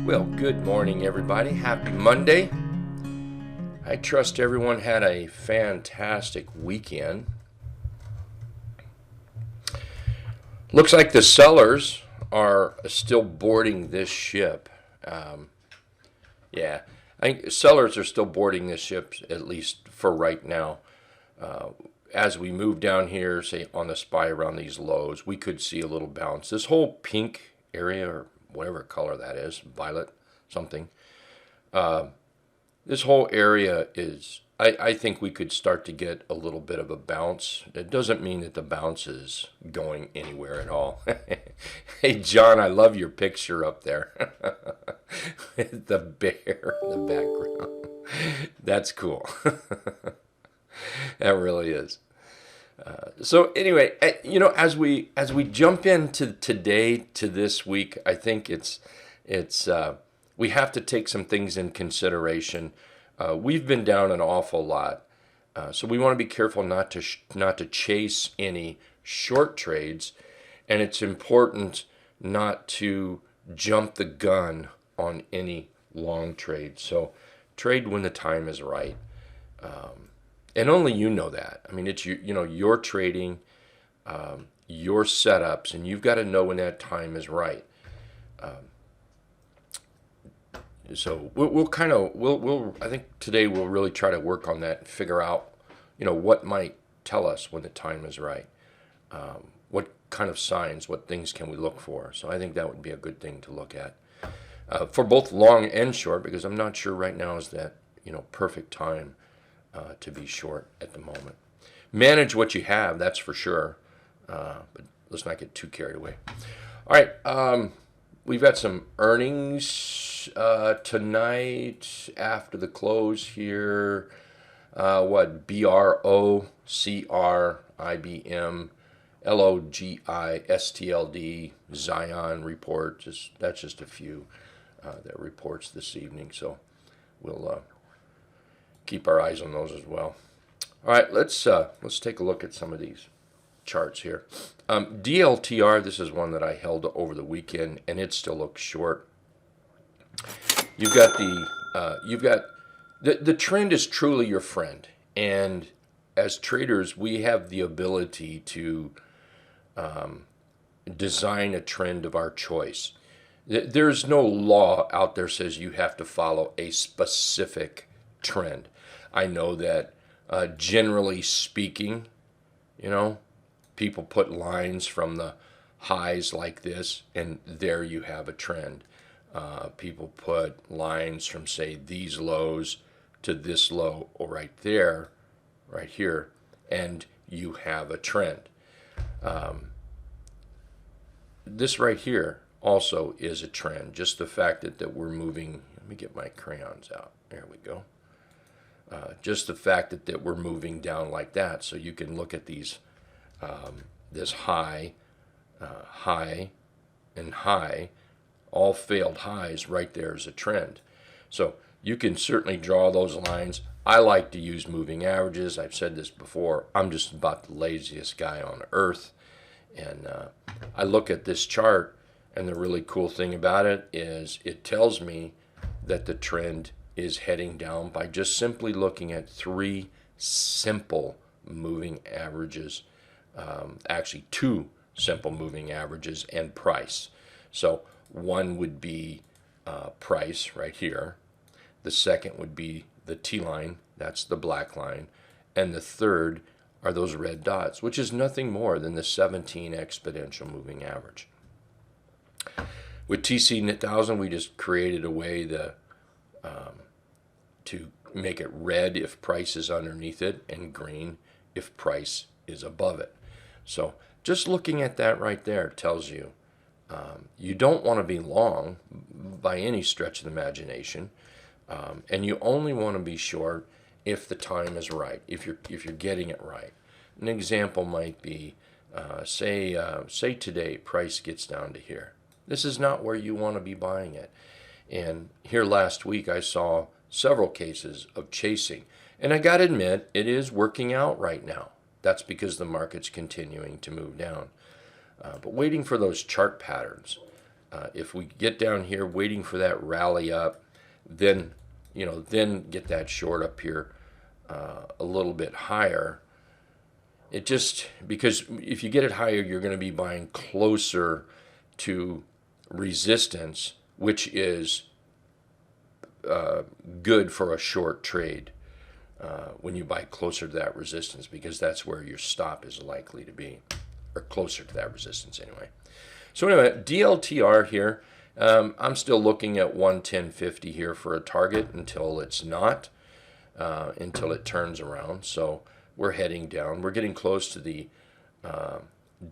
Well, good morning, everybody. Happy Monday. I trust everyone had a fantastic weekend. Looks like the sellers are still boarding this ship. Yeah, I think sellers are still boarding this ship, at least for right now. As we move down here, say on the SPY around these lows, we could see a little bounce. This whole pink area, or whatever color that is, violet something, this whole area is, I think we could start to get a little bit of a bounce. It doesn't mean that the bounce is going anywhere at all. Hey, John, I love your picture up there. The bear in the background. That's cool. That really is. So anyway, as we jump into today to this week, I think it's we have to take some things in consideration. We've been down an awful lot, so we want to be careful not to chase any short trades, and it's important not to jump the gun on any long trade. So trade when the time is right. And only you know that. I mean, it's your trading, your setups, and you've got to know when that time is right. So I think today we'll really try to work on that and figure out, what might tell us when the time is right. What kind of signs, what things can we look for? So I think that would be a good thing to look at for both long and short, because I'm not sure right now is that perfect time to be short at the moment. Manage what you have, that's for sure, but let's not get too carried away. All right, we've got some earnings tonight after the close here. BRO, CR, IBM, LOGI, STLD, Zion report. That's just a few that reports this evening. So we'll keep our eyes on those as well. All right, let's take a look at some of these charts here. DLTR, this is one that I held over the weekend, and it still looks short. You've got the trend is truly your friend, and as traders, we have the ability to design a trend of our choice. There's no law out there says you have to follow a specific trend. I know that generally speaking, people put lines from the highs like this, and there you have a trend. People put lines from, say, these lows to this low, or right there, right here, and you have a trend. This right here also is a trend. Just the fact that we're moving. Let me get my crayons out. There we go. Just the fact that we're moving down like that, so you can look at these, this high, high, and high, all failed highs right there is a trend. So you can certainly draw those lines. I like to use moving averages. I've said this before. I'm just about the laziest guy on earth, and I look at this chart, and the really cool thing about it is it tells me that the trend is heading down by just simply looking at three simple moving averages, actually two simple moving averages and price. So one would be price right here. The second would be the T line, that's the black line. And the third are those red dots, which is nothing more than the 17 exponential moving average. With TC2000, we just created a way to make it red if price is underneath it and green if price is above it. So just looking at that right there tells you you don't want to be long by any stretch of the imagination, and you only want to be short if the time is right, if you're getting it right. An example might be, say today price gets down to here. This is not where you want to be buying it. And here last week I saw several cases of chasing. And I got to admit, it is working out right now. That's because the market's continuing to move down. But waiting for those chart patterns If we get down here waiting for that rally up, then then get that short up here a little bit higher. It just, because if you get it higher, you're going to be buying closer to resistance, which is good for a short trade when you buy closer to that resistance, because that's where your stop is likely to be, or closer to that resistance anyway. So anyway, DLTR here, I'm still looking at 110.50 here for a target until it's not, until it turns around. So we're heading down. We're getting close to the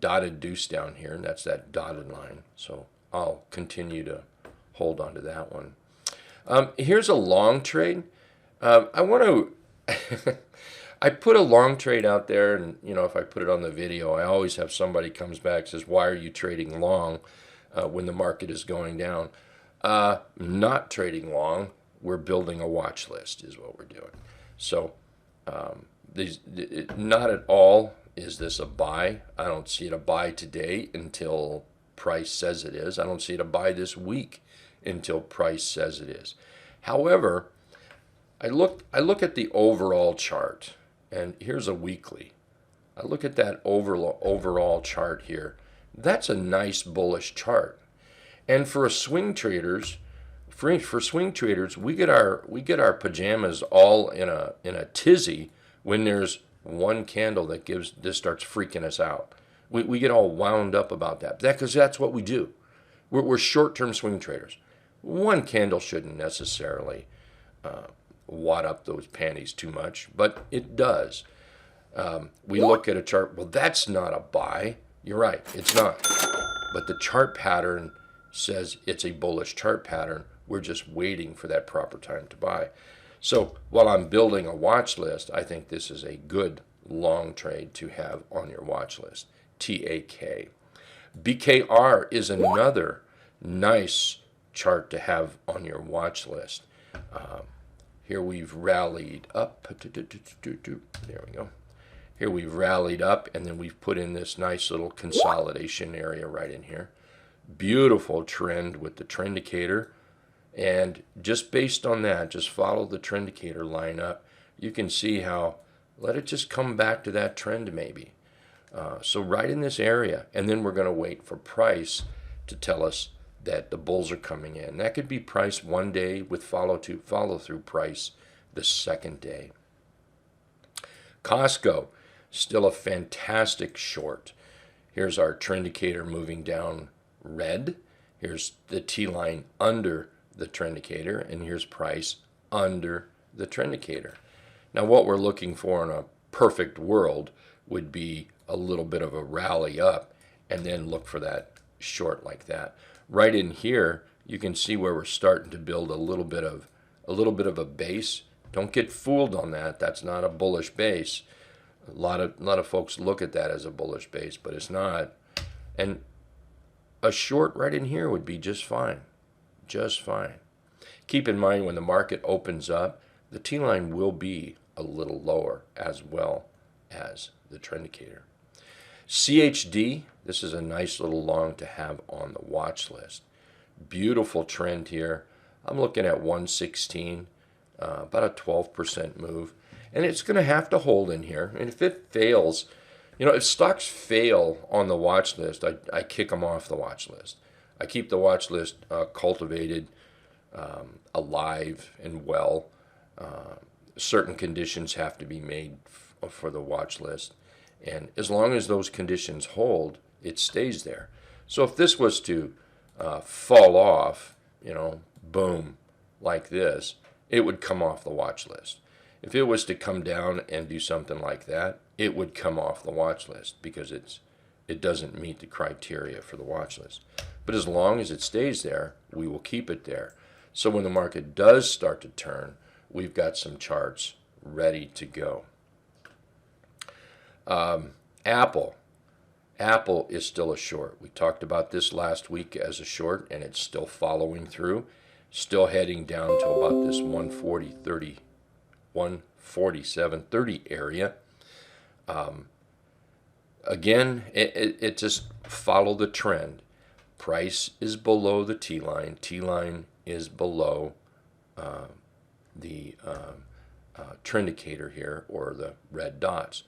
dotted deuce down here, and that's that dotted line. So I'll continue to hold on to that one. Here's a long trade. I want to I put a long trade out there, and if I put it on the video, I always have somebody comes back and says, why are you trading long when the market is going down? Not trading long. We're building a watch list is what we're doing. So not at all is this a buy. I don't see it a buy today until price says it is. I don't see it a buy this week until price says it is. However, I look at the overall chart, and here's a weekly. I look at that overall chart here. That's a nice bullish chart. And for swing traders, for swing traders, we get our pajamas all in a tizzy when there's one candle that starts freaking us out. We get all wound up about that because that's what we do. We're short-term swing traders. One candle shouldn't necessarily wad up those panties too much, but it does. We look at a chart. Well, that's not a buy. You're right, it's not. But the chart pattern says it's a bullish chart pattern. We're just waiting for that proper time to buy. So while I'm building a watch list, I think this is a good long trade to have on your watch list. TAK. BKR is another nice chart to have on your watch list. Here we've rallied up. There we go. Here we've rallied up, and then we've put in this nice little consolidation area right in here. Beautiful trend with the Trendicator. And just based on that, just follow the Trendicator line up. You can see how, let it just come back to that trend maybe. So right in this area, and then we're going to wait for price to tell us that the bulls are coming in. That could be price one day with follow through price the second day. Costco, still a fantastic short. Here's our Trendicator moving down red. Here's the T line under the Trendicator, and here's price under the Trendicator. Now what we're looking for in a perfect world would be a little bit of a rally up and then look for that short like that. Right in here you can see where we're starting to build a little bit of a base. Don't get fooled on that. That's not a bullish base. A lot of folks look at that as a bullish base, but it's not. And a short right in here would be just fine. Just fine. Keep in mind when the market opens up, the T-line will be a little lower as well as the Trendicator. CHD, this is a nice little long to have on the watch list. Beautiful trend here. I'm looking at 116, about a 12% move. And it's going to have to hold in here. And if it fails, if stocks fail on the watch list, I kick them off the watch list. I keep the watch list cultivated, alive and well. Certain conditions have to be made for the watch list. And as long as those conditions hold, it stays there. So if this was to fall off, boom, like this, it would come off the watch list. If it was to come down and do something like that, it would come off the watch list because it doesn't meet the criteria for the watch list. But as long as it stays there, we will keep it there. So when the market does start to turn, we've got some charts ready to go. Apple is still a short. We talked about this last week as a short, and it's still following through, still heading down to about this 147.30 area. Again, it just follow the trend. Price is below the T-line. T-line is below the Trendicator here, or the red dots.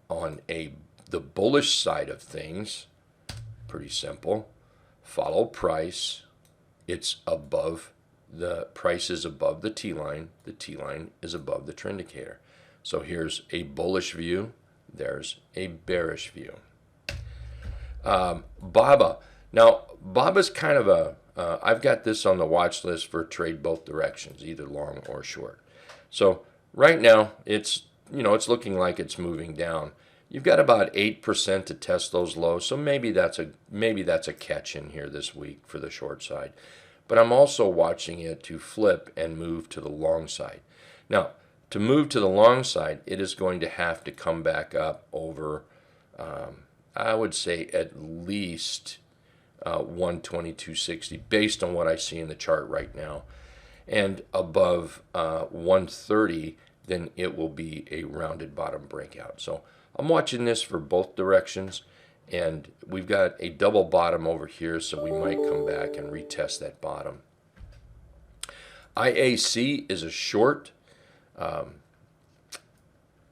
On the bullish side of things, pretty simple. Follow price. It's above, the price is above the T-line. The T-line is above the Trendicator. So here's a bullish view. There's a bearish view. BABA. Now, BABA's kind of a, I've got this on the watch list for trade both directions, either long or short. So right now, it's looking like it's moving down. You've got about 8% to test those lows, so maybe that's a catch in here this week for the short side. But I'm also watching it to flip and move to the long side. Now, to move to the long side, it is going to have to come back up over, I would say at least 122.60, based on what I see in the chart right now. And above 130, then it will be a rounded bottom breakout. So I'm watching this for both directions, and we've got a double bottom over here, so we might come back and retest that bottom. IAC is a short.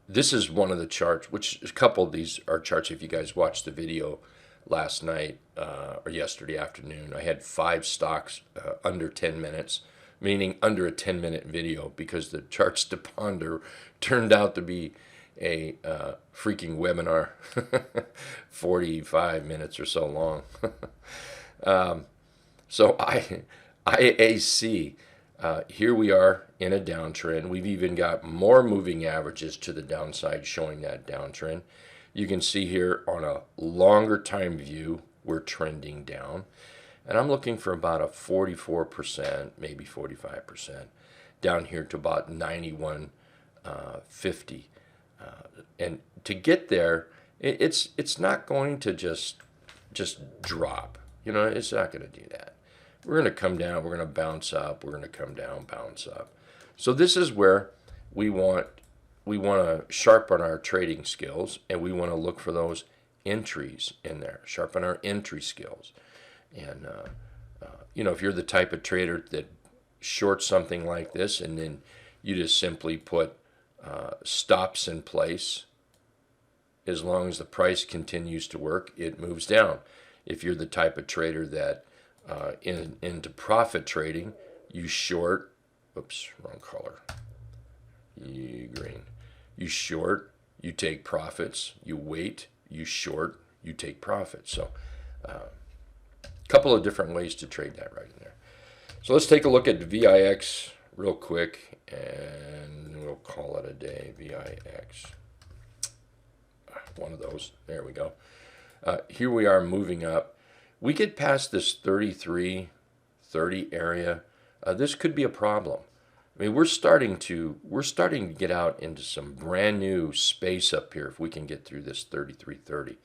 This is one of the charts, which a couple of these are charts. If you guys watched the video last night or yesterday afternoon, I had 5 stocks under 10 minutes, meaning under a 10-minute video, because the charts to ponder turned out to be a freaking webinar, 45 minutes or so long. So IAC, here we are in a downtrend. We've even got more moving averages to the downside showing that downtrend. You can see here on a longer time view, we're trending down. And I'm looking for about a 44%, maybe 45%, down here to about 91.50. And to get there, it's not going to just drop. It's not going to do that. We're going to come down, we're going to bounce up, we're going to come down, bounce up. So this is where we want to sharpen our trading skills, and we want to look for those entries in there, sharpen our entry skills. And, if you're the type of trader that shorts something like this, and then you just simply put stops in place, as long as the price continues to work, it moves down. If you're the type of trader that into profit trading, you short, oops, wrong color, green. You short, you take profits, you wait, you short, you take profits. So couple of different ways to trade that right in there. So let's take a look at the VIX real quick, and we'll call it a day. VIX, one of those. There we go. Here we are moving up. We get past this 33, 30 area. This could be a problem. I mean, we're starting to get out into some brand new space up here if we can get through this 33.30.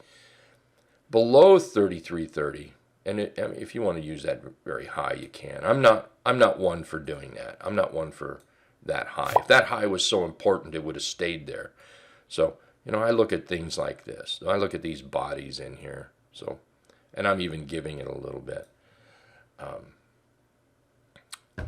Below 33.30. And if you want to use that very high, you can. I'm not one for doing that. I'm not one for that high. If that high was so important, it would have stayed there. So, I look at things like this. I look at these bodies in here. So, and I'm even giving it a little bit.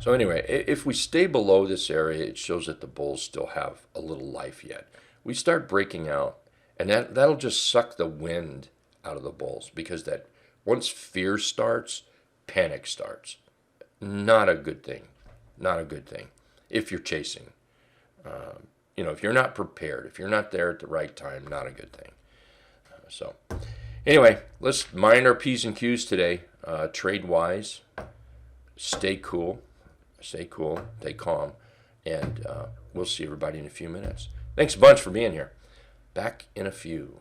So anyway, if we stay below this area, it shows that the bulls still have a little life yet. We start breaking out, and that'll just suck the wind out of the bulls, because that once fear starts, panic starts. Not a good thing. Not a good thing if you're chasing. If you're not prepared, if you're not there at the right time, not a good thing. So anyway, let's mind our P's and Q's today. Trade wise, stay cool, stay calm, and we'll see everybody in a few minutes. Thanks a bunch for being here. Back in a few.